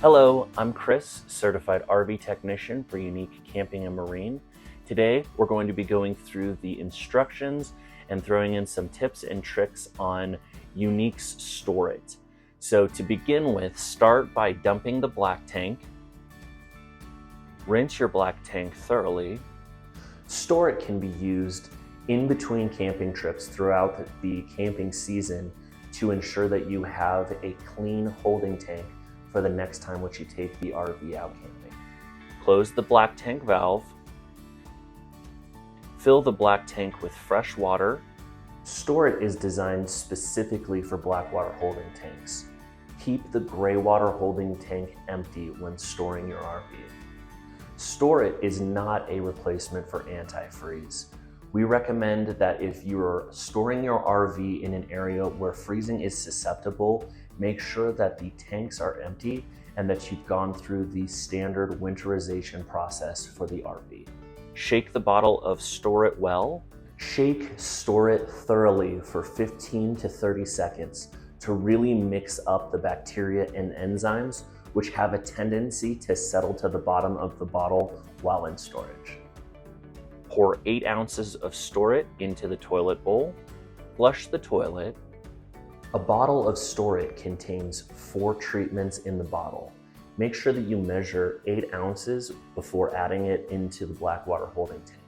Hello, I'm Chris, Certified RV Technician for Unique Camping and Marine. Today, we're going to be going through the instructions and throwing in some tips and tricks on Unique's Store It. So to begin with, start by dumping the black tank. Rinse your black tank thoroughly. Store It can be used in between camping trips throughout the camping season to ensure that you have a clean holding tank for the next time which you take the RV out camping. Close the black tank valve. Fill the black tank with fresh water. Store It is designed specifically for black water holding tanks. Keep the gray water holding tank empty when storing your RV. Store It is not a replacement for antifreeze. We recommend that if you're storing your RV in an area where freezing is susceptible, make sure that the tanks are empty and that you've gone through the standard winterization process for the RV. Shake the bottle of Store It well. Shake Store It thoroughly for 15 to 30 seconds to really mix up the bacteria and enzymes which have a tendency to settle to the bottom of the bottle while in storage. Pour 8 ounces of Store It into the toilet bowl. Flush the toilet. A bottle of Store It contains 4 treatments in the bottle. Make sure that you measure 8 ounces before adding it into the black water holding tank.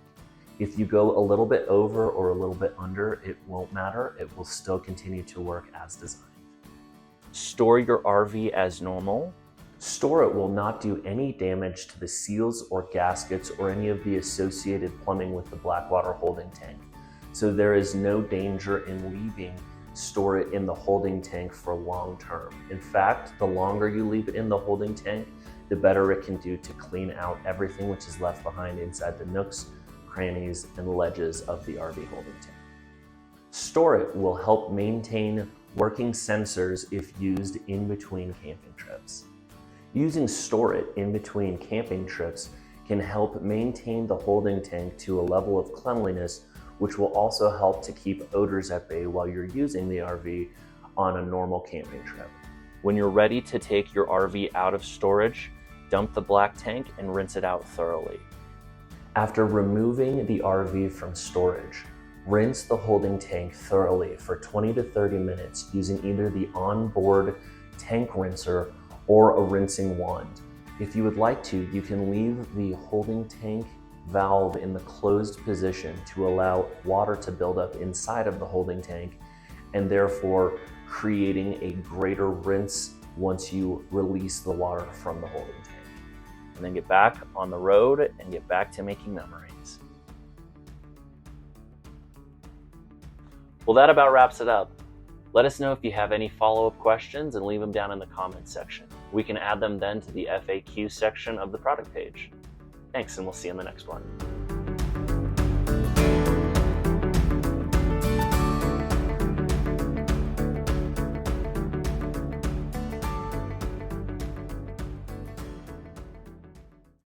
If you go a little bit over or a little bit under, it won't matter. It will still continue to work as designed. Store your RV as normal. Store It will not do any damage to the seals or gaskets or any of the associated plumbing with the black water holding tank. So there is no danger in leaving Store It in the holding tank for long term. In fact, the longer you leave it in the holding tank, the better it can do to clean out everything which is left behind inside the nooks, crannies, and ledges of the RV holding tank. Store It will help maintain working sensors if used in between camping trips. Using Store It in between camping trips can help maintain the holding tank to a level of cleanliness, which will also help to keep odors at bay while you're using the RV on a normal camping trip. When you're ready to take your RV out of storage, dump the black tank and rinse it out thoroughly. After removing the RV from storage, rinse the holding tank thoroughly for 20 to 30 minutes using either the onboard tank rinser or a rinsing wand. If you would like to, you can leave the holding tank valve in the closed position to allow water to build up inside of the holding tank and therefore creating a greater rinse once you release the water from the holding tank. And then get back on the road and get back to making memories. Well, that about wraps it up. Let us know if you have any follow-up questions and leave them down in the comments section. We can add them then to the FAQ section of the product page. Thanks, and we'll see you in the next one.